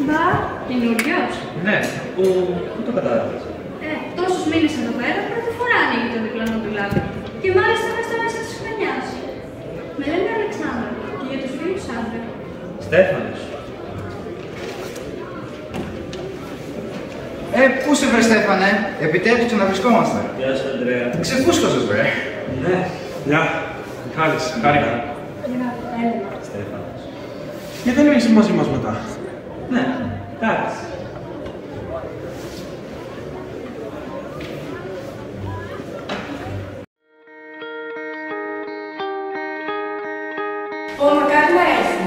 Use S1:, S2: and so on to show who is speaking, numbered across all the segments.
S1: Μπα, καινούριος.
S2: Ναι, πού το κατάλαβες?
S1: Τόσους μήνες εδώ πέρα, πρώτη φορά ανοίγει το διπλανό δουλάπι. Και μάλιστα μες στα μέσα της χρονιάς. Με λένε Αλεξάνδρα και για τους φίλους άντρα.
S2: Στέφανος.
S3: Πού σε βρε Στέφανε, επιτέλους ξαναβρισκόμαστε.
S2: Γεια σου, Ανδρέα.
S3: Ξεφούσκωσες βρε.
S2: Ναι.
S4: Γεια. Μιχάλης, χάρηκα.
S2: Στέφανος.
S4: Γιατί δεν είσαι μαζί μας μετά?
S2: Ναι, εντάξει.
S1: Μακάρι να έρθει.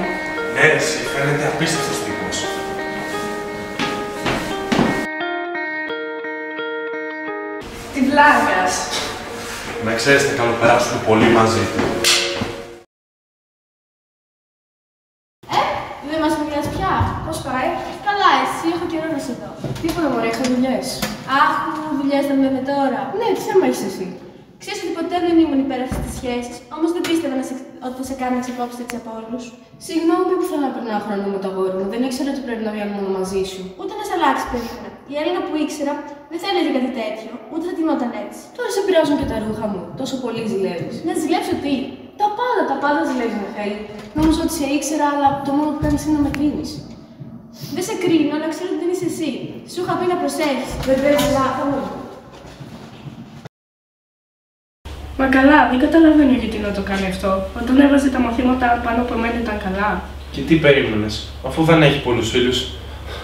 S4: Ναι, εσύ φαίνεται απίστευτος τύπος.
S1: Τι βλάκας.
S4: Να ξέρεις, θα καλοπεράσουμε πολύ μαζί του.
S1: Δεν μας μιλάς πια. Πώς πάει? Καλά, εσύ, έχω καιρό να σε δω.
S5: Τίποτα μωρέ, είχα δουλειές.
S1: Αχ, δουλειές δεν λέμε τώρα.
S5: Ναι, τι θέμα έχεις εσύ?
S1: Ξέρεις ότι ποτέ δεν ήμουν υπέρ αυτής της σχέσης, όμως δεν πίστευα ότι θα σε κάνει να ξεπόψεις έτσι από όλους.
S5: Συγγνώμη που θέλω να περνάω χρόνο με το αγόρι μου. Δεν ήξερα ότι πρέπει να βγαίνω μόνο μαζί σου.
S1: Ούτε να σε αλλάξει περίμενα. Η Έλληνα που ήξερα δεν θα έλεγε κάτι τέτοιο, ούτε θα τιμόταν έτσι.
S5: Τώρα σε πειράζουν και τα ρούχα μου. Τόσο πολύ ζηλεύεις.
S1: Να ζηλέψω τι?
S5: Τα πάντα ζηλεύεις, Μιχαήλ. Νόμιζα ότι σε ήξερα, αλλά το μόνο που κάνεις είναι να με κρίνεις.
S1: Δεν σε κρίνω, αλλά ξέρω ότι δεν είσαι εσύ. Σου είχα πει να προσέχεις.
S5: Βεβαίως,
S1: Αλλά
S5: Μα καλά, δεν καταλαβαίνω γιατί να το κάνει αυτό. Όταν έβαζε τα μαθήματα πάνω από μένα ήταν καλά.
S4: Και τι περίμενες, αφού δεν έχει πολλούς φίλους?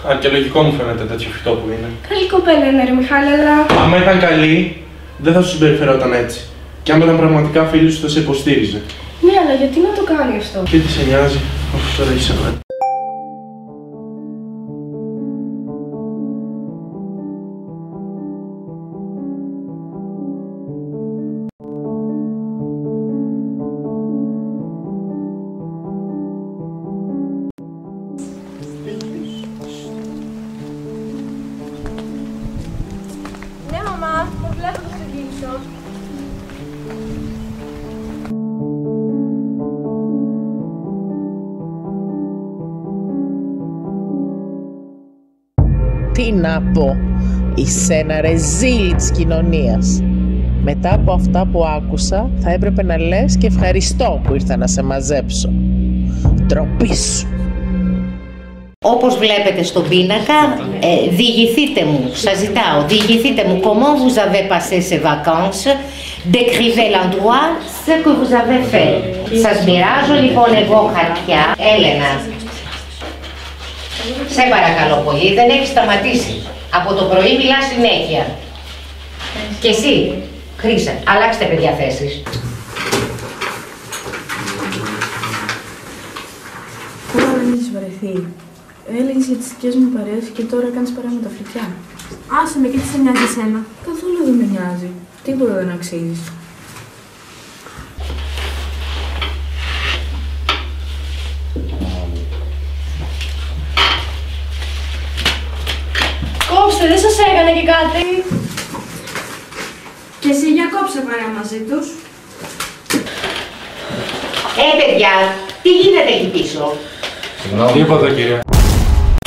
S4: Αν και λογικό μου φαίνεται τέτοιο φυτό που είναι.
S5: Καλή κοπέλα είναι, ρε Μιχάλη, αλλά.
S4: Άμα ήταν καλή, δεν θα σου συμπεριφερόταν έτσι. Και άμα ήταν πραγματικά φίλη σου, θα σε υποστήριζε.
S5: Ναι, αλλά γιατί να το κάνει αυτό?
S4: Και τι σε νοιάζει, αφού τώρα είσαι εδώ.
S1: ναι, μαμά, το βλέπω να ξεκινήσω.
S6: Τι να πω, είσαι ένα ρεζίλι της κοινωνίας. Μετά από αυτά που άκουσα, θα έπρεπε να λες και ευχαριστώ που ήρθα να σε μαζέψω. Ντροπή σου.
S7: Όπως βλέπετε στον πίνακα, διηγηθείτε μου, σας ζητάω, διηγηθείτε μου comment vous avez passé ces vacances, décrivez l'endroit, ce que vous avez fait. Σας μοιράζω λοιπόν εγώ χαρτιά. Έλενα, σε παρακαλώ πολύ, δεν έχεις σταματήσει. Από το πρωί μιλάς συνέχεια. Και εσύ, Χρύσα, αλλάξτε παιδιά θέσεις.
S5: Τώρα δεν έχεις βαρεθεί. Έλεγες για τις δικές μου παρέες και τώρα κάνεις παρέα με τα φλιτιά.
S1: Άσε με και τι σε νοιάζει εσένα.
S5: Καθόλου δεν με νοιάζει. Τίποτα δεν αξίζεις.
S1: Κόψτε, δεν σας έκανε και κάτι. Και εσύ για κόψε παρέα μαζί τους.
S7: Παιδιά, τι γίνεται εκεί πίσω?
S4: Τίποτα, κυρία.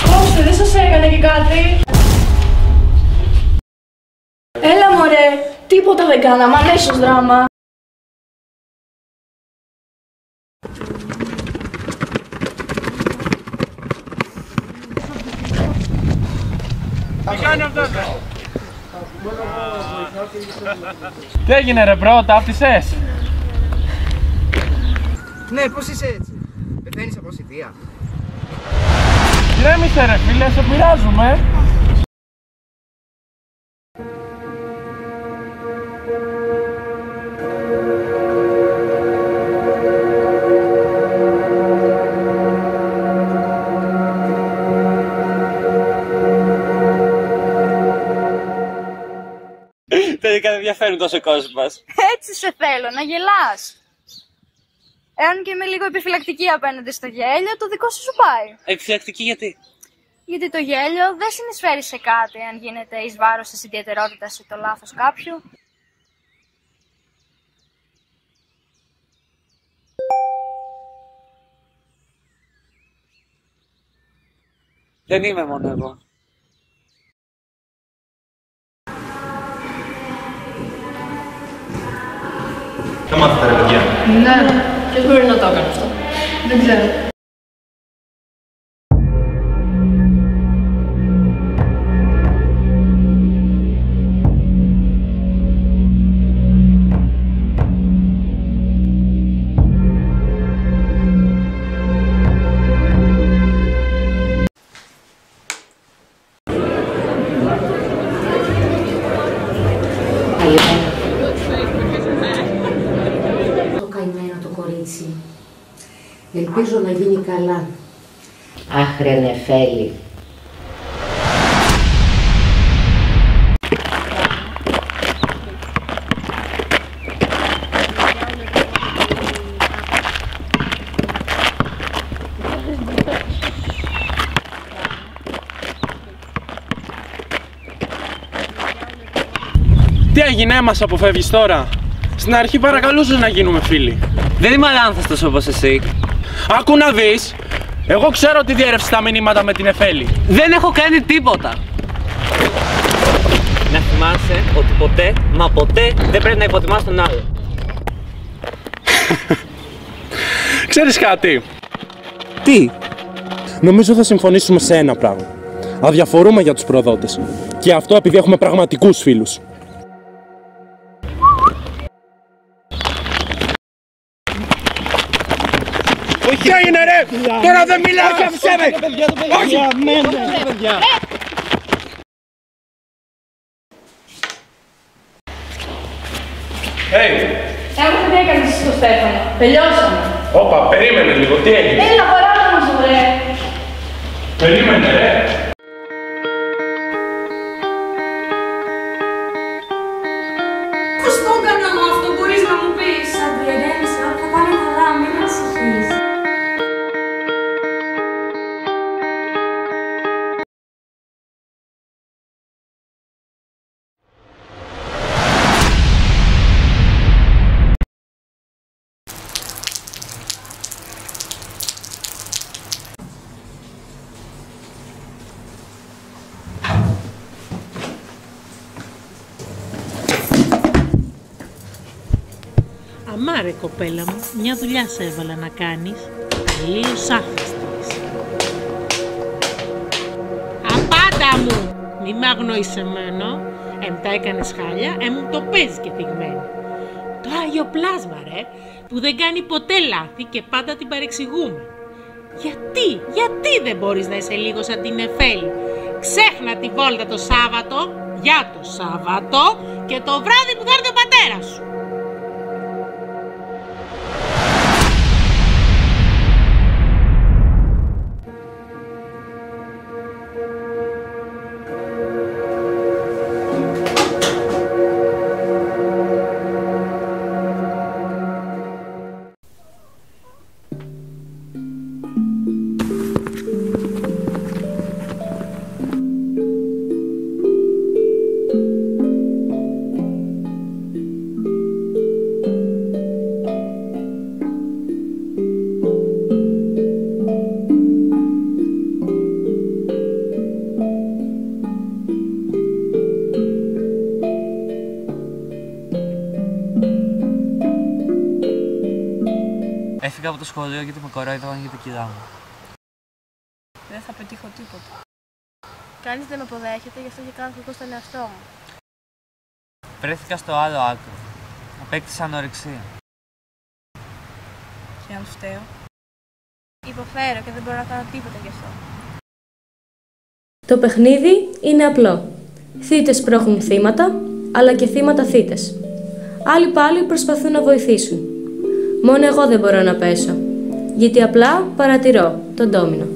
S1: Κόψτε, δεν σας έκανε και κάτι.
S5: Έλα μωρέ, τίποτα δεν κάναμε, αμέσως δράμα.
S8: Τι έγινε ρε μπρο, ταύτισες?
S3: Ναι, πώς είσαι έτσι? Πεθαίνεις από ασυδία?
S8: Ηρέμησε ρε φίλε, σε πειράζουμε. Τελικά δεν ενδιαφέρουν τόσο κόσμο μας.
S9: Έτσι σε θέλω, να γελάς. Εάν και είμαι λίγο επιφυλακτική απέναντι στο γέλιο, το δικό σου πάει.
S8: Επιφυλακτική γιατί?
S9: Γιατί το γέλιο δεν συνεισφέρει σε κάτι αν γίνεται εις βάρος της ιδιαιτερότητας ή το λάθος κάποιου.
S8: Δεν είμαι μόνο εγώ.
S4: Τα μάθετε ρε παιδιά.
S5: Ναι, ποιος μπορεί να το έκανε αυτό? Δεν ξέρω.
S10: Ελπίζω να γίνει καλά.
S7: Αχ, ρε Νεφέλη.
S4: Τι έγινε, μας αποφεύγεις τώρα? Στην αρχή παρακαλούσες να γίνουμε φίλοι.
S8: Δεν είμαι αλάνθαστος όπως εσύ.
S4: Άκου να δεις. Εγώ ξέρω ότι διέρευσες τα μηνύματα με την Εφέλη.
S8: Δεν έχω κάνει τίποτα. Να θυμάσαι ότι ποτέ, μα ποτέ δεν πρέπει να υποτιμάς τον άλλο.
S4: Ξέρεις κάτι?
S8: Τι?
S4: Νομίζω θα συμφωνήσουμε σε ένα πράγμα. Αδιαφορούμε για τους προδότες. Και αυτό επειδή έχουμε πραγματικούς φίλους. Τι έγινε ρε! Τώρα δεν μιλάω και αφήσέ με! Όχι!
S5: Άκουσα τι έκανες στο Στέφανο. Τελειώσαμε.
S4: Όπα, περίμενε λίγο, τι έγινε?
S5: Έλα, παράτα μας, βρε.
S4: Περίμενε ρε!
S1: Πώς το έκανα μου αυτό, μπορείς να μου πεις?
S11: Αντριανέμισε, όλα θα πάνε καλά, μην ανησυχείς.
S12: Αμάρε κοπέλα μου, μια δουλειά σε έβαλα να κάνεις. Τελείως άχρηστης. Απάντα μου! Μη με αγνοείς εμένα. Τα έκανες χάλια, μου το παίζεις και θυγμένη. Το Άγιο Πλάσμα ρε, που δεν κάνει ποτέ λάθη και πάντα την παρεξηγούμε. Γιατί δεν μπορείς να είσαι λίγο σαν την Εφέλη? Ξέχνα τη βόλτα το Σάββατο, για το Σάββατο και το βράδυ που θα έρθει ο πατέρας σου.
S8: Έφυγα από το σχολείο γιατί με κορόιδευαν για το κιλά μου.
S5: Δεν θα πετύχω τίποτα. Κανείς δεν με αποδέχεται, γι' αυτό και κάνω κακό στον εαυτό μου.
S8: Βρέθηκα στο άλλο άκρο. Απέκτησα ανορεξία.
S5: Και αν φταίω? Υποφέρω και δεν μπορώ να κάνω τίποτα γι' αυτό.
S13: Το παιχνίδι είναι απλό. Θύτες πρόχνουν θύματα, αλλά και θύματα θύτες. Άλλοι πάλι προσπαθούν να βοηθήσουν. Μόνο εγώ δεν μπορώ να πέσω, γιατί απλά παρατηρώ τον ντόμινο.